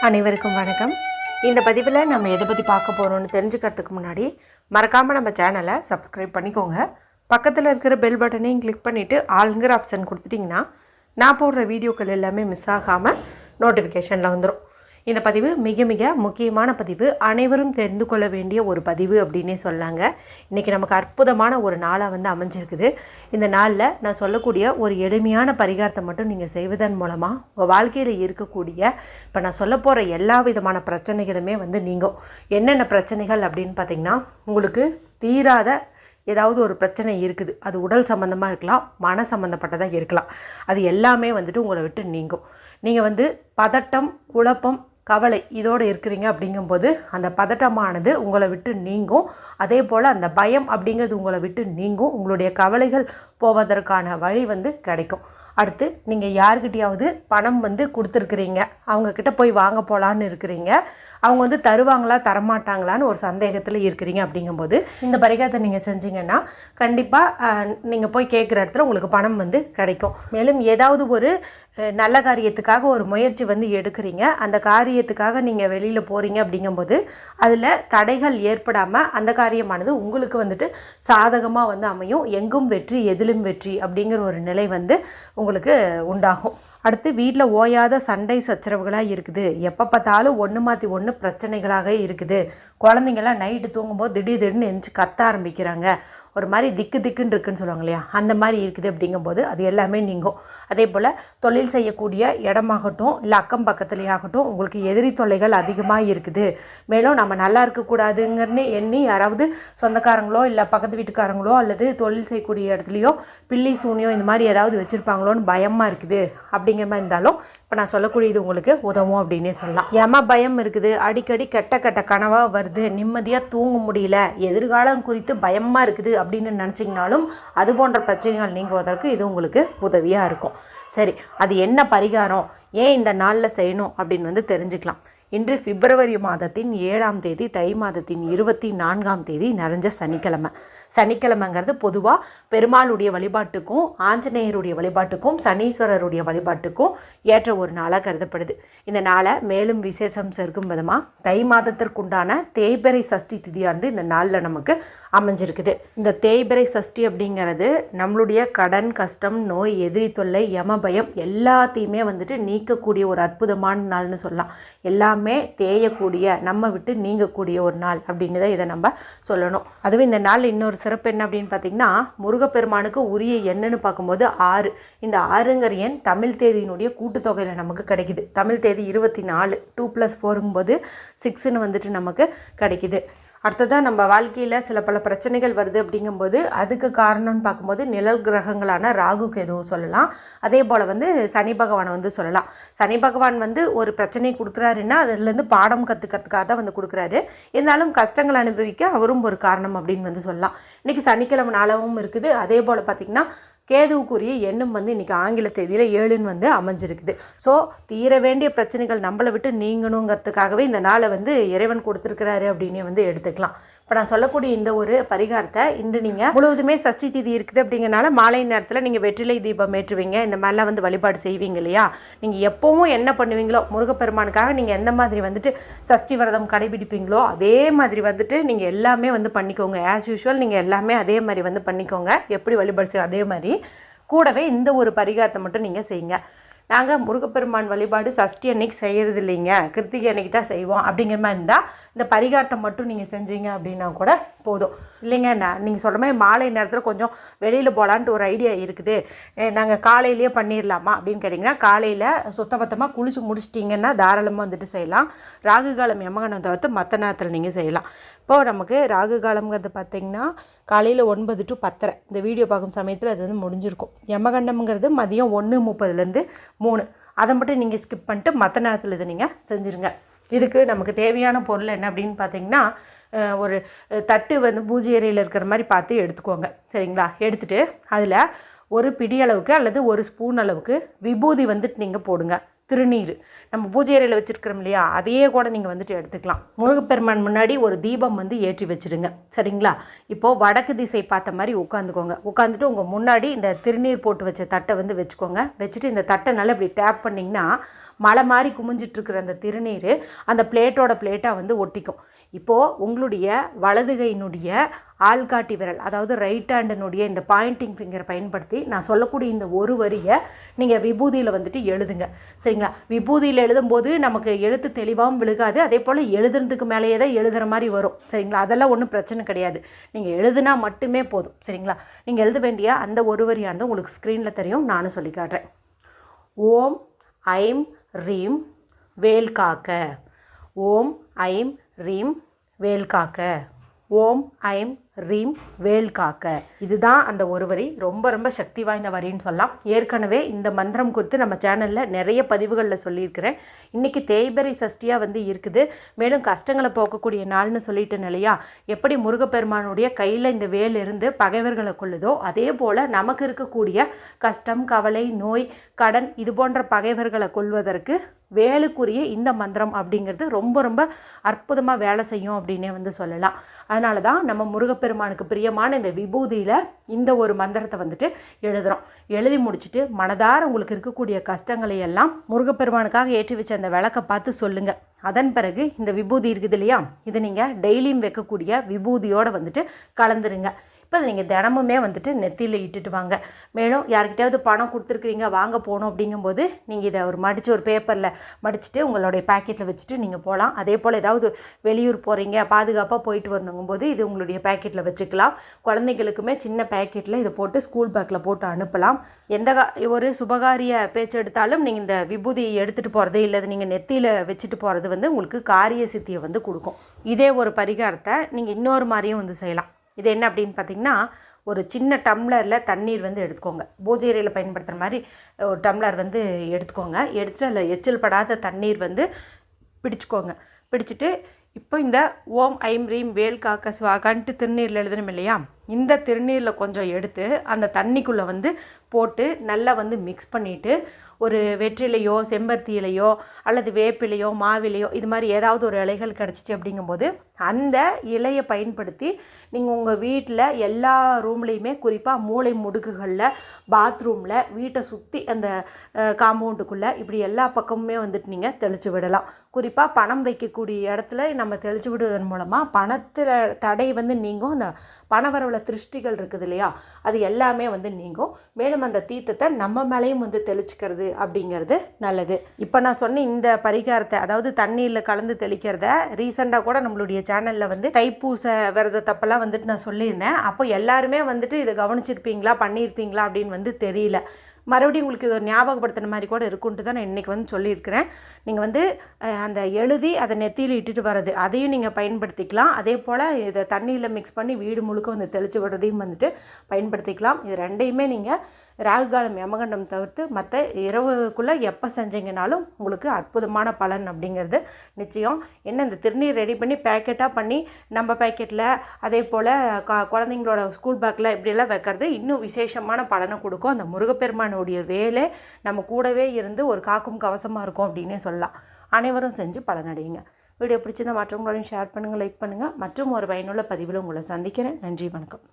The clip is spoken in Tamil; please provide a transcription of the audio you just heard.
அனைவருக்கும் வணக்கம். இந்த பதிவில் நம்ம எதை பற்றி பார்க்க போகிறோம்னு தெரிஞ்சுக்கிறதுக்கு முன்னாடி மறக்காமல் நம்ம சேனலை சப்ஸ்கிரைப் பண்ணிக்கோங்க. பக்கத்தில் இருக்கிற பெல் பட்டனையும் கிளிக் பண்ணிவிட்டு ஆளுங்கிற ஆப்ஷன் கொடுத்துட்டிங்கன்னா நான் போடுற வீடியோக்கள் எல்லாமே மிஸ் ஆகாமல் நோட்டிஃபிகேஷனில் வந்துடும். இந்த பதிவு மிக மிக முக்கியமான பதிவு, அனைவரும் தெரிந்து கொள்ள வேண்டிய ஒரு பதிவு அப்படின்னே சொல்லாங்க. இன்றைக்கி நமக்கு அற்புதமான ஒரு நாளாக அமைஞ்சிருக்குது. இந்த நாளில் நான் சொல்லக்கூடிய ஒரு எளிமையான பரிகாரத்தை மட்டும் நீங்கள் செய்வதன் மூலமாக உங்கள் வாழ்க்கையில் இருக்கக்கூடிய இப்போ நான் சொல்ல போகிற எல்லா விதமான பிரச்சனைகளுமே நீங்கும். என்னென்ன பிரச்சனைகள் அப்படின்னு பார்த்திங்கன்னா, உங்களுக்கு தீராத ஏதாவது ஒரு பிரச்சனை இருக்குது. அது உடல் சம்மந்தமாக இருக்கலாம், மன சம்மந்தப்பட்டதாக இருக்கலாம். அது எல்லாமே உங்களை விட்டு நீங்கும். நீங்கள் பதட்டம், குழப்பம், கவலை இதோடு இருக்கிறீங்க அப்படிங்கும்போது அந்த பதட்டமானது உங்களை விட்டு நீங்கும். அதே போல் அந்த பயம் அப்படிங்கிறது உங்களை விட்டு நீங்கும். உங்களுடைய கவலைகள் போவதற்கான வழி கிடைக்கும். அடுத்து நீங்கள் யார்கிட்டையாவது பணம் கொடுத்துருக்குறீங்க, அவங்கக்கிட்ட போய் வாங்க போகலான்னு இருக்கிறீங்க, அவங்க தருவாங்களா தரமாட்டாங்களான்னு ஒரு சந்தேகத்தில் இருக்கிறீங்க. அப்படிங்கும்போது இந்த பரிகாரத்தை நீங்கள் செஞ்சீங்கன்னா கண்டிப்பாக நீங்கள் போய் கேட்குற இடத்துல உங்களுக்கு பணம் கிடைக்கும். மேலும் ஏதாவது ஒரு நல்ல காரியத்துக்காக ஒரு முயற்சி எடுக்கிறீங்க, அந்த காரியத்துக்காக நீங்கள் வெளியில் போகிறீங்க அப்படிங்கும்போது அதில் தடைகள் ஏற்படாமல் அந்த காரியமானது உங்களுக்கு சாதகமாக அமையும். எங்கும் வெற்றி எதிலும் வெற்றி அப்படிங்கிற ஒரு நிலை உங்களுக்கு உண்டாகும். அடுத்து வீட்டில் ஓயாத சண்டை சச்சரவுகளாக இருக்குது, எப்போ பார்த்தாலும் ஒன்று மாற்றி ஒன்று பிரச்சனைகளாக இருக்குது. குழந்தைங்கள்லாம் நைட்டு தூங்கும்போது திடீர்னு எழுந்துச்சு கத்த ஆரம்பிக்கிறாங்க, ஒரு மாதிரி திக்கு திக்குன்னு இருக்குன்னு சொல்லுவாங்க இல்லையா, அந்த மாதிரி இருக்குது. அப்படிங்கும்போது அது எல்லாமே நீங்கும். அதே போல் தொழில் செய்யக்கூடிய இடமாகட்டும் இல்லை அக்கம் பக்கத்துலேயாகட்டும் உங்களுக்கு எதிரி தொல்லைகள் அதிகமாக இருக்குது. மேலும் நம்ம நல்லா இருக்கக்கூடாதுங்கன்னு எண்ணி யாராவது சொந்தக்காரங்களோ இல்லை பக்கத்து வீட்டுக்காரங்களோ அல்லது தொழில் செய்யக்கூடிய இடத்துலையோ பில்லி சூனியோ இந்த மாதிரி ஏதாவது வச்சுருப்பாங்களோன்னு பயமாக இருக்குது. அப்படிங்கிற மாதிரி இருந்தாலும் இப்போ நான் சொல்லக்கூடியது உங்களுக்கு உதவும் அப்படின்னே சொல்லலாம். பயம் இருக்குது, அடிக்கடி கெட்ட கெட்ட கனவாக வருது, நிம்மதியாக தூங்க முடியல, எதிர்காலம் குறித்து பயமாக இருக்குது அப்படின்னு நினச்சிங்கனாலும் அது போன்ற பிரச்சனைகள் நீங்குவதற்கு இது உங்களுக்கு உதவியாக இருக்கும். சரி, அது என்ன பரிகாரம், ஏன் இந்த நாளில் செய்யணும் அப்படின்னு தெரிஞ்சுக்கலாம். இன்று பிப்ரவரி மாதத்தின் 7ஆம் தேதி, தை மாதத்தின் 24ஆம் தேதி நிறைஞ்ச சனிக்கிழமை. சனிக்கிழமைங்கிறது பொதுவாக பெருமாளுடைய வழிபாட்டுக்கும் ஆஞ்சநேயருடைய வழிபாட்டுக்கும் சனீஸ்வரருடைய வழிபாட்டுக்கும் ஏற்ற ஒரு நாளாக கருதப்படுது. இந்த நாளை மேலும் விசேஷம் சேர்க்கும் விதமாக தை மாதத்திற்குண்டான தேய்பிறை சஷ்டி திதியானது இந்த நாளில் நமக்கு அமைஞ்சிருக்குது. இந்த தேய்பிறை சஷ்டி அப்படிங்கிறது நம்மளுடைய கடன், கஷ்டம், நோய், எதிரி தொல்லை, யமபயம் எல்லாத்தையுமே நீக்கக்கூடிய ஒரு அற்புதமான நாள்னு சொல்லலாம். எல்லாமே தேயக்கூடிய, நம்ம விட்டு நீங்கக்கூடிய ஒரு நாள் அப்படின்னு தான் இதை நம்ம சொல்லணும். அதுவும் இந்த நாள் இன்னொரு சிறப்பு என்ன அப்படின்னு பார்த்திங்கன்னா, முருகப்பெருமானுக்கு உரிய எண்ணுன்னு பார்க்கும்போது 6. இந்த 6ங்கிற எண் தமிழ் தேதியினுடைய கூட்டுத்தொகையில் நமக்கு கிடைக்குது. தமிழ் தேதி 24, 2+4ங்கும்போது 6ன்னு நமக்கு கிடைக்குது. அடுத்ததாக நம்ம வாழ்க்கையில் சில பல பிரச்சனைகள் வருது அப்படிங்கும்போது அதுக்கு காரணம்னு பார்க்கும்போது நிழல் கிரகங்களான ராகு கேதுவும் சொல்லலாம். அதே போல் சனி பகவானை சொல்லலாம். சனி பகவான் ஒரு பிரச்சனை கொடுக்குறாருன்னா அதுலேருந்து பாடம் கற்றுக்கிறதுக்காக தான் கொடுக்குறாரு. இருந்தாலும் கஷ்டங்கள் அனுபவிக்க அவரும் ஒரு காரணம் அப்படின்னு சொல்லலாம். இன்றைக்கி சனிக்கிழமை நாளாகவும் இருக்குது. அதே போல் பார்த்திங்கன்னா கேதுவுக்குரிய எண்ணும் இன்றைக்கி ஆங்கில தேதியில் 7ன்னு அமைஞ்சிருக்குது. ஸோ தீர வேண்டிய பிரச்சனைகள் நம்மளை விட்டு நீங்கணுங்கிறதுக்காகவே இந்த நாளை இறைவன் கொடுத்துருக்கிறாரு அப்படின்னு எடுத்துக்கலாம். இப்போ நான் சொல்லக்கூடிய இந்த ஒரு பரிகாரத்தை இன்று நீங்கள் முழுவதுமே சஷ்டி திதி இருக்குது அப்படிங்கிறனால மாலை நேரத்தில் நீங்கள் வெற்றிலை தீபம் ஏற்றுவீங்க, இந்த மாதிரிலாம் வழிபாடு செய்வீங்க இல்லையா. நீங்கள் எப்போவும் என்ன பண்ணுவீங்களோ முருகப்பெருமானுக்காக நீங்கள் எந்த மாதிரி சஷ்டி விரதம் கடைபிடிப்பீங்களோ அதே மாதிரி நீங்கள் எல்லாமே பண்ணிக்கோங்க. ஆஸ் யூஷுவல் நீங்கள் எல்லாமே அதே மாதிரி பண்ணிக்கோங்க. எப்படி வழிபாடு செய்யும் அதே மாதிரி கூடவே இந்த ஒரு பரிகாரத்தை மட்டும் நீங்கள் செய்யுங்க. நாங்கள் முருகப்பெருமான் வழிபாடு சஷ்டி அன்னைக்கு செய்கிறது இல்லைங்க, கிருத்திகை அன்னைக்கு தான் செய்வோம் அப்படிங்கிற மாதிரி இருந்தால் இந்த பரிகாரத்தை மட்டும் நீங்கள் செஞ்சீங்க அப்படின்னா கூட போதும். இல்லைங்க நீங்கள் சொல்கிற மாதிரி மாலை நேரத்தில் கொஞ்சம் வெளியில் போகலான்ட்டு ஒரு ஐடியா இருக்குது, நாங்கள் காலையிலேயே பண்ணிடலாமா அப்படின்னு கேட்டிங்கன்னா, காலையில் சுத்தபத்தமாக குளிச்சு முடிச்சிட்டிங்கன்னா தாராளமாக செய்யலாம். ராகு காலம் யமகண்டம் தவிர்த்து மற்ற நேரத்தில் நீங்கள் செய்யலாம். இப்போது நமக்கு ராகு காலம்ங்கிறது பார்த்திங்கன்னா காலையில் 9 to 10 இந்த வீடியோ பார்க்கும் சமயத்தில் அது முடிஞ்சிருக்கும். யமகண்டம்ங்கிறது மதியம் 1:30 3. அதை மட்டும் நீங்கள் ஸ்கிப் பண்ணிட்டு மற்ற நேரத்தில் இதை நீங்கள் செஞ்சுருங்க. இதுக்கு நமக்கு தேவையான பொருள் என்ன அப்படின்னு பார்த்திங்கன்னா, ஒரு தட்டு பூஜை அறையில் இருக்கிற மாதிரி பார்த்து எடுத்துக்கோங்க. சரிங்களா? எடுத்துகிட்டு அதில் ஒரு பிடி அளவுக்கு அல்லது ஒரு ஸ்பூன் அளவுக்கு விபூதி வந்துட்டு நீங்கள் போடுங்க. திருநீர் நம்ம பூஜை அறையில் வச்சுருக்கிறோம் இல்லையா, அதையே கூட நீங்கள் வந்துட்டு எடுத்துக்கலாம். முருகப்பெருமான் முன்னாடி ஒரு தீபம் வந்து ஏற்றி வச்சுடுங்க. சரிங்களா? இப்போது வடக்கு திசை பார்த்த மாதிரி உட்காந்துக்கோங்க. உட்காந்துட்டு உங்கள் முன்னாடி இந்த திருநீர் போட்டு வச்ச தட்டை வந்து வச்சுக்கோங்க. வச்சுட்டு இந்த தட்டை நல்லா இப்படி டேப் பண்ணிங்கன்னா மலை மாதிரி குமிஞ்சிட்ருக்கிற அந்த திருநீர் அந்த பிளேட்டாக வந்து ஒட்டிக்கும். இப்போது உங்களுடைய வலது கையினுடைய ஆள்காட்டி விரல், அதாவது ரைட் ஹேண்டினுடைய இந்த பாயிண்டிங் ஃபிங்கரை பயன்படுத்தி நான் சொல்லக்கூடிய இந்த ஒரு வரியை நீங்கள் விபூதியில் வந்துட்டு எழுதுங்க. சரிங்களா? விபூதியில் எழுதும்போது நமக்கு எழுத்து தெளிவாகவும் விழுகாது, அதே போல் எழுதுறதுக்கு மேலேயே தான் எழுதுகிற மாதிரி வரும். சரிங்களா? அதெல்லாம் ஒன்றும் பிரச்சனை கிடையாது. நீங்கள் எழுதுனா மட்டுமே போதும். சரிங்களா? நீங்கள் எழுத வேண்டிய அந்த ஒரு வரியானது உங்களுக்கு ஸ்க்ரீனில் தெரியும், நானும் சொல்லி காட்டுறேன். ஓம் ஐம் ரீம் வேல் காக்க. ஓம் ஐம் ரீம் வேல் காக்க. ஓம் ஐம் ரீம் வேல் காக்க. இதுதான் அந்த ஒரு வரி. ரொம்ப ரொம்ப சக்தி வாய்ந்த வரின்னு சொல்லலாம். ஏற்கனவே இந்த மந்திரம் குறித்து நம்ம சேனலில் நிறைய பதிவுகளில் சொல்லியிருக்கிறேன். இன்றைக்கி தேய்பிறை சஷ்டியாக வந்து இருக்குது. மேலும் கஷ்டங்களை போக்கக்கூடிய நாள்னு சொல்லிட்டேன் இல்லையா? எப்படி முருகப்பெருமானுடைய கையில் இந்த வேல் இருந்து பகைவர்களை கொள்ளுதோ, அதே போல் நமக்கு இருக்கக்கூடிய கஷ்டம், கவலை, நோய், கடன் இது போன்ற பகைவர்களை கொள்வதற்கு வேலுக்குரிய இந்த மந்திரம் அப்படிங்கிறது ரொம்ப ரொம்ப அற்புதமாக வேலை செய்யும் அப்படின்னே வந்து சொல்லலாம். அதனால தான் நம்ம முருகப்பெருமானுக்கு பிரியமான இந்த விபூதியில் இந்த ஒரு மந்திரத்தை வந்துட்டு எழுதுகிறோம். எழுதி முடிச்சுட்டு மனதார உங்களுக்கு இருக்கக்கூடிய கஷ்டங்களை எல்லாம் முருகப்பெருமானுக்காக ஏற்றி வச்ச அந்த விளக்கை பார்த்து சொல்லுங்கள். அதன் பிறகு இந்த விபூதி இருக்குது இல்லையா, இது நீங்கள் டெய்லியும் வைக்கக்கூடிய விபூதியோடு வந்துட்டு கலந்துருங்க. இப்போ நீங்கள் தினமுமே வந்துட்டு நெத்தியில் இட்டுட்டு வாங்க. மேலும் யார்கிட்டையாவது பணம் கொடுத்துருக்குறீங்க வாங்க போகணும் அப்படிங்கும்போது நீங்கள் இதை ஒரு பேப்பரில் மடிச்சுட்டு உங்களுடைய பேக்கெட்டில் வச்சுட்டு நீங்கள் போகலாம். அதே போல் ஏதாவது வெளியூர் போகிறீங்க, பாதுகாப்பாக போயிட்டு வரணுங்கும்போது இது உங்களுடைய பேக்கெட்டில் வச்சுக்கலாம். குழந்தைங்களுக்குமே சின்ன பேக்கெட்டில் இதை போட்டு ஸ்கூல் பேக்கில் போட்டு அனுப்பலாம். எந்த ஒரு சுபகாரிய பேச்சு எடுத்தாலும் நீங்கள் இந்த விபூதியை எடுத்துகிட்டு போகிறது இல்லை நீங்கள் நெத்தியில் வச்சுட்டு போகிறது வந்து உங்களுக்கு காரிய சித்தியை வந்து கொடுக்கும். இதே ஒரு பரிகாரத்தை நீங்கள் இன்னொரு மாதிரியும் வந்து செய்யலாம். இது என்ன அப்படின்னு பார்த்தீங்கன்னா, ஒரு சின்ன டம்ளரில் தண்ணீர் வந்து எடுத்துக்கோங்க. பூஜை அறையில் பயன்படுத்துகிற மாதிரி ஒரு டம்ளர் வந்து எடுத்துக்கோங்க. எடுத்துகிட்டு அதில் எச்சில் படாத தண்ணீர் வந்து பிடிச்சிக்கோங்க. பிடிச்சிட்டு இப்போ இந்த ஓம் ஐம் ரீம் வேல் காக்க ஸ்வாகான்ட்டு திருநீரில் எழுதணும் இல்லையா, இந்த திருநீரில் கொஞ்சம் எடுத்து அந்த தண்ணிக்குள்ளே வந்து போட்டு நல்லா வந்து மிக்ஸ் பண்ணிவிட்டு ஒரு வெற்றிலையோ செம்பருத்தி இலையோ அல்லது வேப்பிலையோ மாவிலையோ இது மாதிரி ஏதாவது ஒரு இலைகள் கிடச்சிச்சு அப்படிங்கும்போது அந்த இலையை பயன்படுத்தி நீங்கள் உங்கள் வீட்டில் எல்லா ரூம்லேயுமே, குறிப்பாக மூளை முடுக்குகளில், பாத்ரூமில், வீட்டை சுற்றி அந்த காம்பவுண்டுக்குள்ளே இப்படி எல்லா பக்கமுமே வந்துட்டு நீங்கள் தெளித்து விடலாம். குறிப்பாக பணம் வைக்கக்கூடிய இடத்துல நம்ம தெளித்து விடுவதன் மூலமாக பணத்தில் தடை வந்து நீங்கும். அந்த பணவரவில் திருஷ்டிகள் இருக்குது இல்லையா, அது எல்லாமே வந்து நீங்கும். மேலும் அந்த தீர்த்தத்தை நம்ம மேலேயும் வந்து தெளிச்சுக்கிறது அப்படிங்கிறது நல்லது. இப்போ நான் சொன்ன இந்த பரிகாரத்தை, அதாவது தண்ணீரில் கலந்து தெளிக்கிறத ரீசெண்டாக கூட நம்மளுடைய சேனலில் வந்து தைப்பூச விரதத்தப்பெல்லாம் வந்துட்டு நான் சொல்லியிருந்தேன். அப்போ எல்லாருமே வந்துட்டு இதை கவனிச்சிருப்பீங்களா, பண்ணியிருப்பீங்களா அப்படின்னு வந்து தெரியல. மறுபடியும் உங்களுக்கு இது ஒரு ஞாபகப்படுத்துன மாதிரி கூட இருக்குன்ட்டு தான் நான் இன்றைக்கி வந்து சொல்லியிருக்கிறேன். நீங்கள் வந்து அந்த எழுதி அதை நெத்தியில் இட்டுட்டு வர்றது அதையும் நீங்கள் பயன்படுத்திக்கலாம். அதே போல் இதை தண்ணியில் மிக்ஸ் பண்ணி வீடு முழுக்க வந்து தெளித்து விடுறதையும் வந்துட்டு பயன்படுத்திக்கலாம். இது ரெண்டையுமே நீங்கள் ராகுகாலம் யமகண்டம் தவிர்த்து மற்ற இரவுக்குள்ளே எப்போ செஞ்சீங்கனாலும் உங்களுக்கு அற்புதமான பலன் அப்படிங்கிறது நிச்சயம். என்ன இந்த திருநீர் ரெடி பண்ணி பேக்கெட்டாக பண்ணி நம்ம பேக்கெட்டில் அதே போல் குழந்தைங்களோட ஸ்கூல் பேக்கில் இப்படியெல்லாம் வைக்கிறது இன்னும் விசேஷமான பலனை கொடுக்கும். அந்த முருகப்பெருமானுடைய வேலை நம்ம கூடவே இருந்து ஒரு காக்கும் கவசமாக இருக்கும் அப்படின்னே சொல்லலாம். அனைவரும் செஞ்சு பலனடையுங்க. வீடியோ பிடிச்சிருந்தால் மற்றவங்களோடையும் ஷேர் பண்ணுங்கள், லைக் பண்ணுங்கள். மற்றும் ஒரு பயனுள்ள பதிவில் உங்களை சந்திக்கிறேன். நன்றி, வணக்கம்.